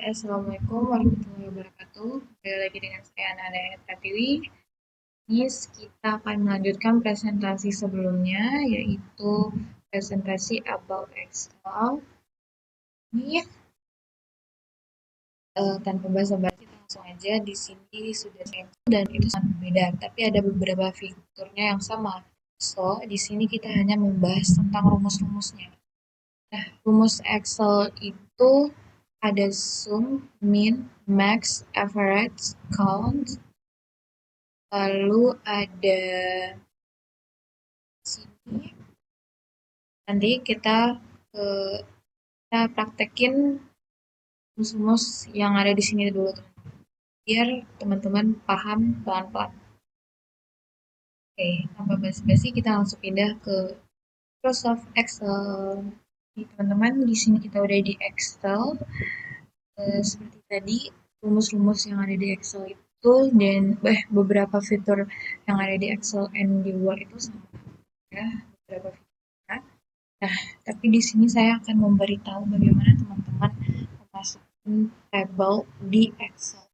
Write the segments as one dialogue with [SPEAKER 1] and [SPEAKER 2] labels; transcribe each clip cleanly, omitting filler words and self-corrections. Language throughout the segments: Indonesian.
[SPEAKER 1] Assalamualaikum warahmatullahi wabarakatuh. Kembali lagi dengan saya Nana Pratiwi. Ini kita akan melanjutkan presentasi sebelumnya, yaitu presentasi about Excel. Ini tanpa basa-basi kita langsung aja. Di sini sudah saya dan itu sangat berbeda, tapi ada beberapa fiturnya yang sama. So, di sini kita hanya membahas tentang rumus-rumusnya. Nah, rumus Excel itu ada sum, min, max, average, count, lalu ada sini. Nanti kita praktekin rumus-rumus yang ada di sini dulu, biar teman-teman paham pelan-pelan. Oke, tanpa basa-basi kita langsung pindah ke Microsoft Excel. Jadi, teman-teman, di sini kita udah di Excel. Seperti tadi, rumus-rumus yang ada di Excel itu dan beberapa fitur yang ada di Excel and di Word itu sama ya, beberapa fiturnya. Nah, tapi di sini saya akan memberitahu bagaimana teman-teman memasukkan tabel di Excel.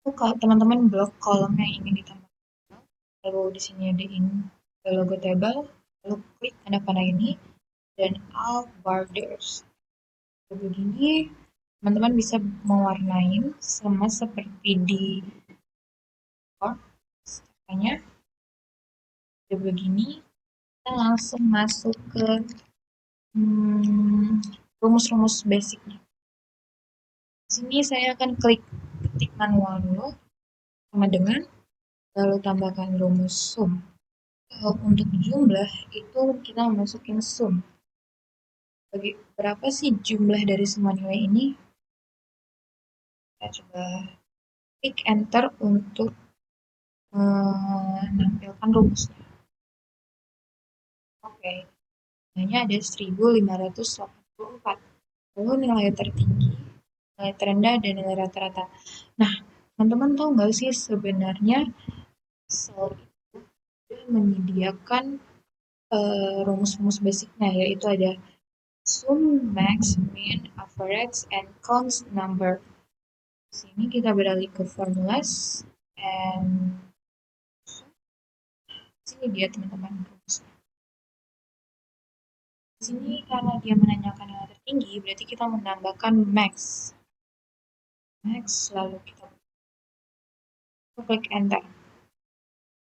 [SPEAKER 1] Kalau teman-teman blok kolom yang ingin ditambahkan, lalu di sini ada logo tabel, lalu klik tanda panah ini dan alt borders. Begini, teman-teman bisa mewarnain sama seperti di Word. Caranya begini, kita langsung masuk ke rumus-rumus basicnya. Di sini saya akan ketik manual dulu sama dengan lalu tambahkan rumus sum. Kalau untuk jumlah itu kita masukin sum. Berapa sih jumlah dari semua nilai ini? Kita coba klik enter untuk menampilkan rumusnya. Oke, nilainya ada 1584. Lalu nilai tertinggi, nilai terendah, dan nilai rata-rata. Nah, teman-teman tahu nggak sih sebenarnya Excel itu menyediakan rumus-rumus basicnya, yaitu ada sum, max, min, average, and count number. Di sini kita beralih ke formulas, and sini dia teman-teman rumusnya. Di sini karena dia menanyakan nilai tertinggi, berarti kita menambahkan max. Max, lalu kita klik enter.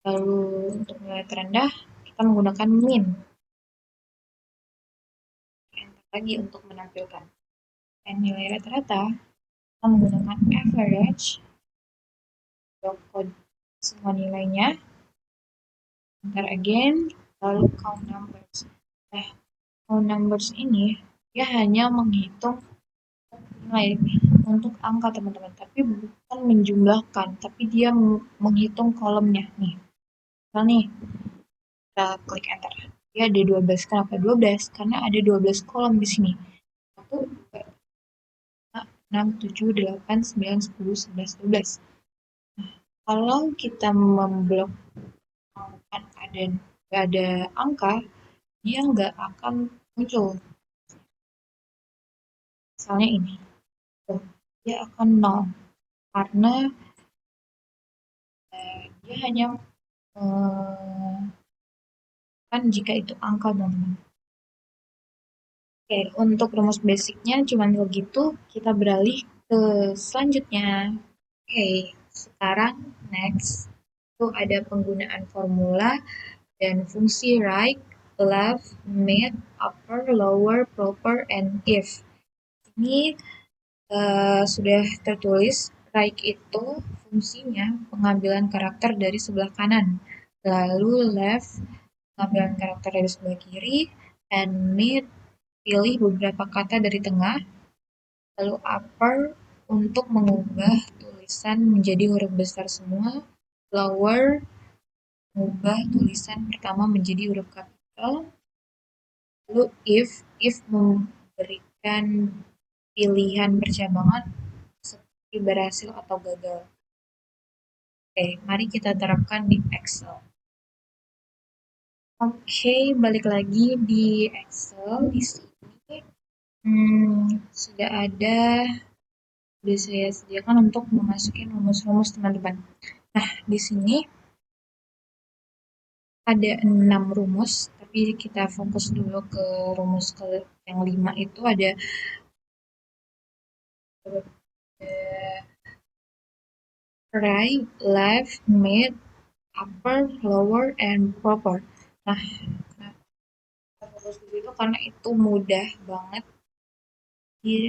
[SPEAKER 1] Lalu untuk nilai terendah, kita menggunakan min. Enter lagi untuk menampilkan. Dan nilai rata-rata, kita menggunakan average. Kode semua nilainya. Enter again, lalu count numbers. Count numbers ini, dia hanya menghitung nilai untuk angka teman-teman, tapi bukan menjumlahkan, tapi dia menghitung kolomnya. Nih, kita klik enter. Dia ada 12. Kenapa 12? Karena ada 12 kolom di sini. 1, 2, 6, 7, 8, 9, 10, 11, 12. Nah, kalau kita memblok kan ada angka, dia nggak akan muncul. Misalnya ini, dia akan 0 karena dia hanya kan jika itu angka teman-teman. Oke, untuk rumus basicnya cuma begitu, kita beralih ke selanjutnya. Oke, sekarang next itu ada penggunaan formula dan fungsi right, left, mid, upper, lower, proper, and if. Ini sudah tertulis. Right itu fungsinya pengambilan karakter dari sebelah kanan, lalu left pengambilan karakter dari sebelah kiri, and mid pilih beberapa kata dari tengah, lalu upper untuk mengubah tulisan menjadi huruf besar semua, lower mengubah tulisan pertama menjadi huruf kapital, lalu if memberikan pilihan percabangan seperti berhasil atau gagal. Oke, mari kita terapkan di Excel. Oke, balik lagi di Excel. Di sini Sudah ada, sudah saya sediakan untuk memasuki rumus-rumus teman-teman. Nah, di sini ada 6 rumus, tapi kita fokus dulu ke rumus yang 5 itu ada right, left, mid, upper, lower, and proper. Nah, kita fokus di situ karena itu mudah banget di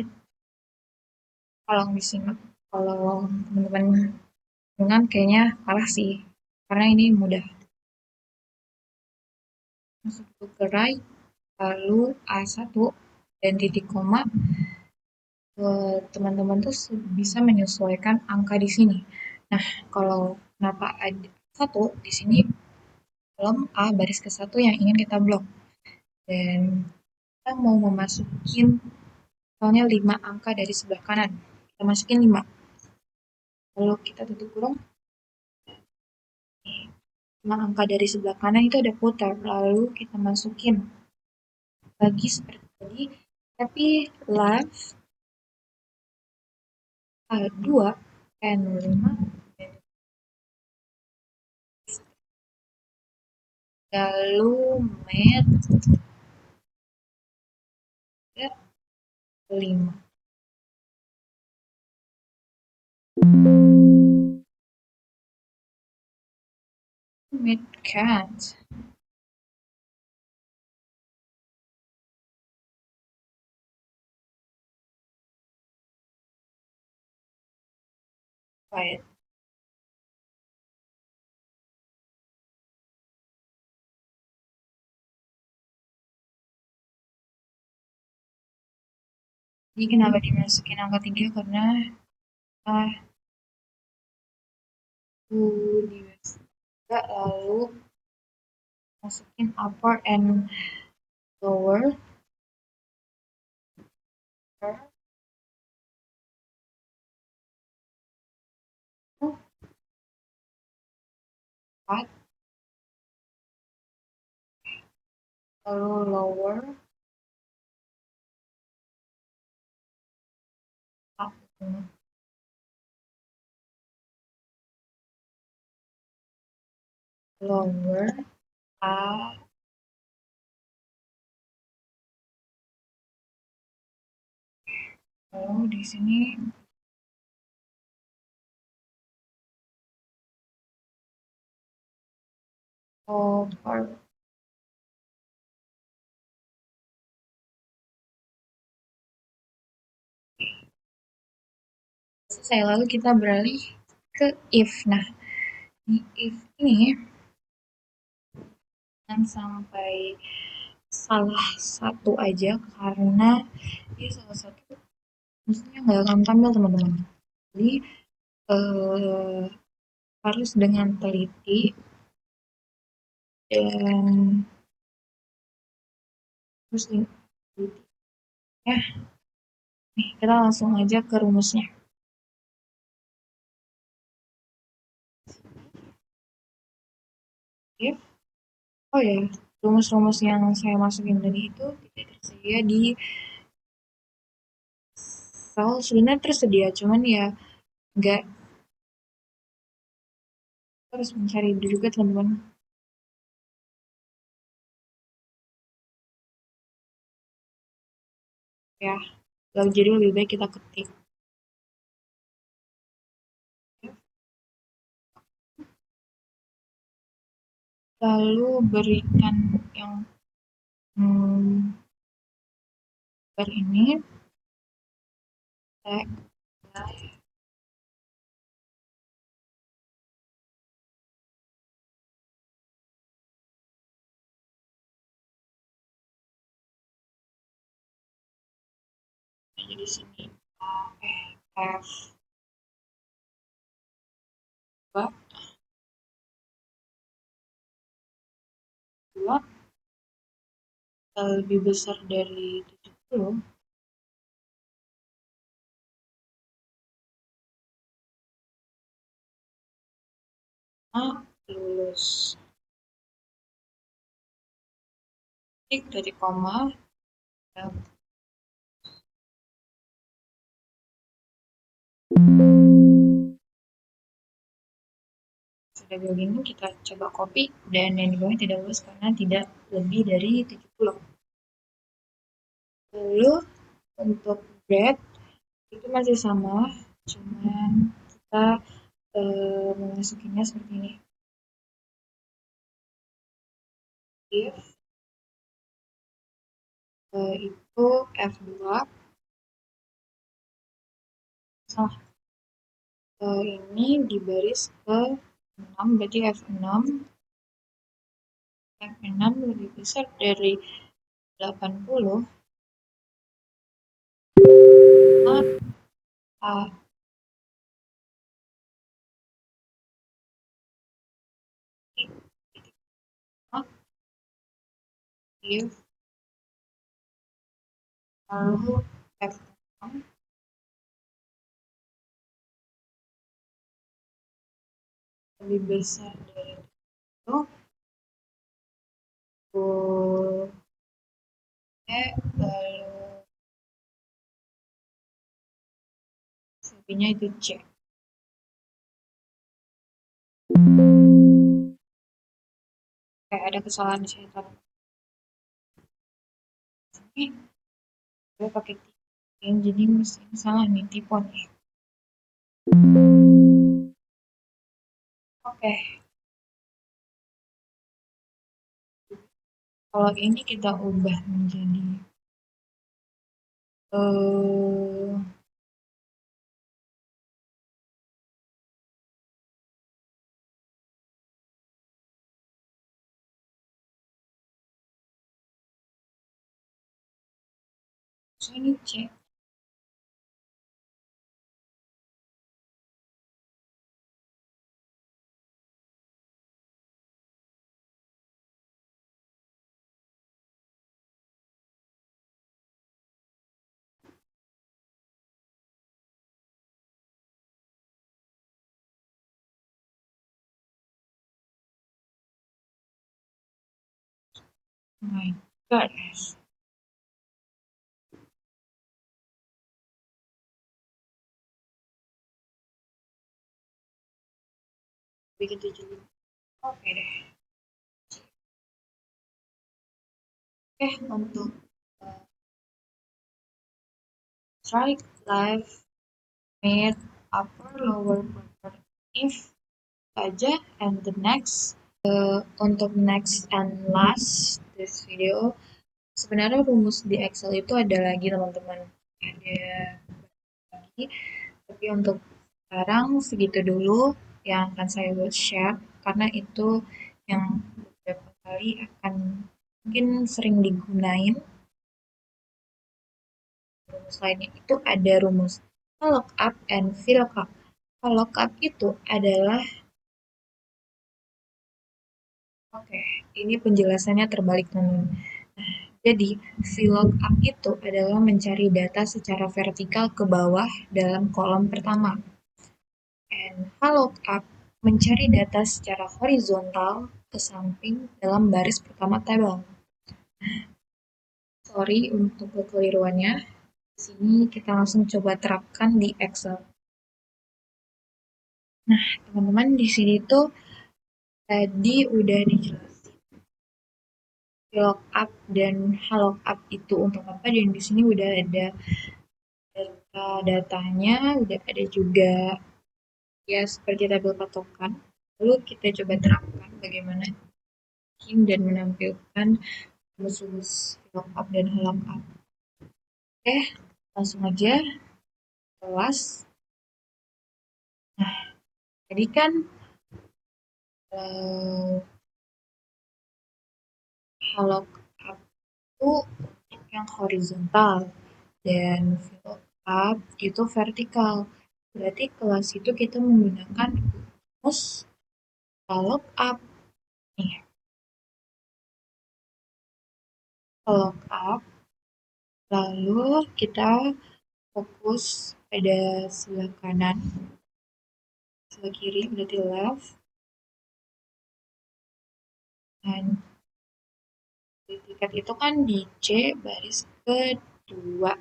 [SPEAKER 1] kalau disimak. Kalau teman-teman dengan kayaknya kalah sih, karena ini mudah. Masuk ke right, lalu A1 dan titik koma, teman-teman tuh bisa menyesuaikan angka di sini. Nah, kalau kenapa ada satu di sini kolom A baris ke satu yang ingin kita blok, dan kita mau memasukin misalnya 5 angka dari sebelah kanan, kita masukin 5, lalu kita tutup kurung, 5 angka dari sebelah kanan itu ada putar, lalu kita masukin lagi seperti tadi, tapi left A2 and 5, lalu med 5. Mid cat. Right. Jadi kenapa dimasukin angka 3? Karena ah, divers 3, lalu masukin upper and lower, empat, lalu lower, up, lower, A, lalu di sini over, selesai. Lalu kita beralih ke if. Nah, di if ini jangan sampai salah satu aja, karena dia salah satu maksudnya nggak akan tampil teman-teman. Jadi eh, harus dengan teliti dan terus teliti ya. Nih, kita langsung aja ke rumusnya. If, oh ya, rumus-rumus yang saya masukin tadi itu tidak tersedia di sel, sebenarnya tersedia, cuman ya nggak, harus mencari juga teman-teman ya. Lalu jadi lebih baik kita ketik, lalu berikan yang bar ini tag di sini F 2 lebih besar dari 70, lulus. Titik dari koma, Sudah begini kita coba copy dan yang di bawah tidak lulus karena tidak lebih dari 70. Lalu untuk grade itu masih sama, cuman kita memasukinya seperti ini. If itu F2, salah, ini di baris ke 6, berarti F6. F6 lebih besar dari 80, maka if lalu F6 lebih besar dari itu, lalu selebihnya itu C. Kayak ada kesalahan di sini, ini gue pakai tipe, jadi mesin salah nih tiponnya. Oke, kalau ini kita ubah menjadi ini C. My goodness. Begitu juga. Oke deh. Oke, untuk strike, left, mid, upper, lower, quarter, if aja, and the next. Untuk next and last this video, sebenarnya rumus di Excel itu ada lagi teman-teman. Ada lagi, tapi untuk sekarang segitu dulu yang akan saya buat share, karena itu yang beberapa kali akan mungkin sering digunain. Rumus lainnya itu ada rumus VLOOKUP and VLOOKUP. VLOOKUP itu adalah, oke, ini penjelasannya terbalik teman-teman. Jadi, VLOOKUP itu adalah mencari data secara vertikal ke bawah dalam kolom pertama. And VLOOKUP mencari data secara horizontal ke samping dalam baris pertama tabel. Sorry untuk kekeliruannya. Di sini kita langsung coba terapkan di Excel. Nah, teman-teman di sini tuh tadi udah dijelasin VLOOKUP dan HLOOKUP itu untuk apa, dan di sini udah ada datanya, udah ada juga ya seperti tabel patokan. Lalu kita coba terapkan bagaimana bikin dan menampilkan rumus VLOOKUP dan HLOOKUP. Oke, langsung aja kelas. Nah, tadi kan HLOOKUP itu yang horizontal dan VLOOKUP itu vertikal. Berarti kelas itu kita menggunakan rumus VLOOKUP. Nih, VLOOKUP. Lalu kita fokus pada sebelah kanan, sebelah kiri berarti left, dan tiket itu kan di C baris kedua.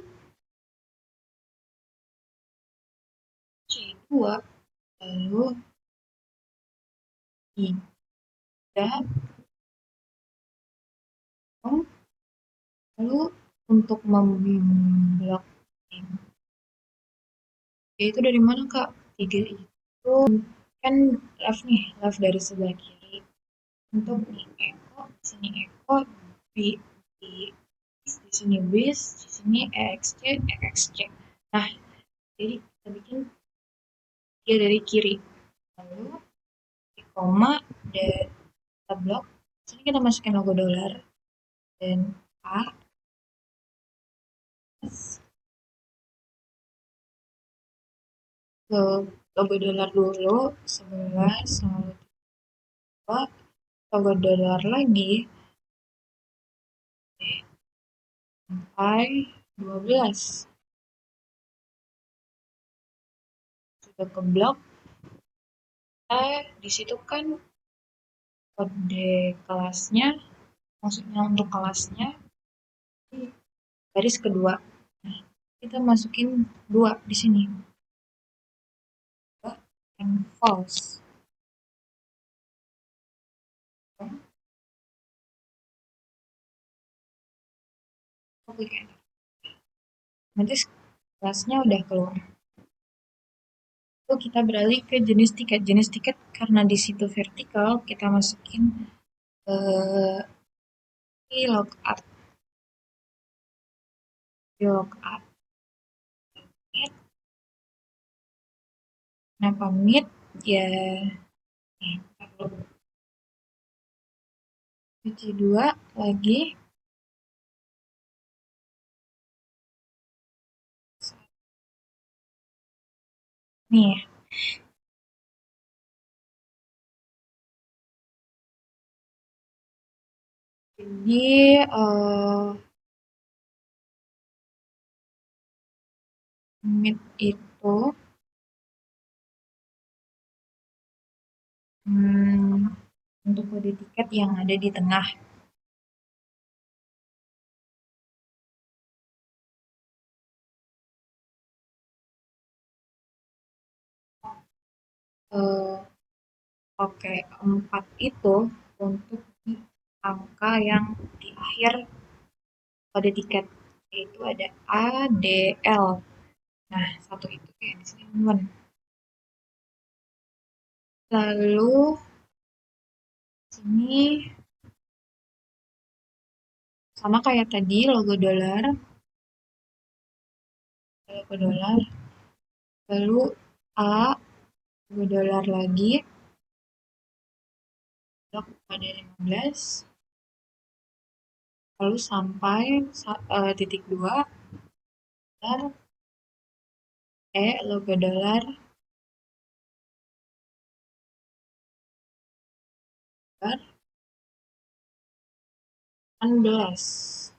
[SPEAKER 1] 2, lalu 3, lalu untuk memblok ya itu dari mana Kak? 3 itu kan left nih, left dari sebelah kiri. Untuk nih Eko, di sini Eko, B, di sini bis, di sini EXC, EXC. Nah, jadi kita bikin dia dari kiri. Lalu di koma dan kita blok. Sini kita masukin logo dolar dan A, ke logo dolar dulu 11 lalu 2 logo dolar lagi sampai 12 sudah ke blok di situ kan kode kelasnya maksudnya untuk kelasnya di garis kedua nah, kita masukin 2 di sini and false klik enter nanti kelasnya udah keluar lalu kita beralih ke jenis tiket karena di situ vertikal kita masukin log up kenapa mid ya cuci 2 lagi nih jadi mid itu untuk kode tiket yang ada di tengah pakai 4 itu untuk di angka yang di akhir kode tiket yaitu ada ADL nah satu itu kayak di sini teman lalu sini sama kayak tadi logo dolar lalu A logo dolar lagi blok pada 15 lalu sampai titik 2 dolar logo dolar 16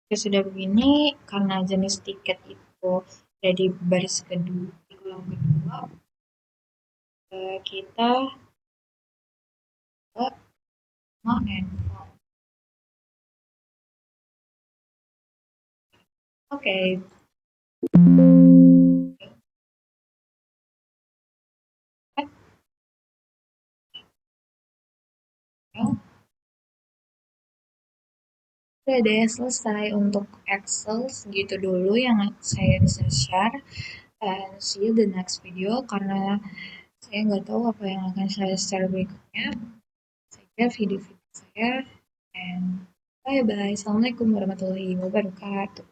[SPEAKER 1] Oke, sudah begini karena jenis tiket itu ada di baris kedua di kolom kedua kita ke info. Oke. Oke deh, selesai untuk Excel segitu dulu yang saya bisa share and see you the next video karena saya nggak tahu apa yang akan saya share berikutnya. Saya video-video saya and bye bye. Assalamualaikum warahmatullahi wabarakatuh.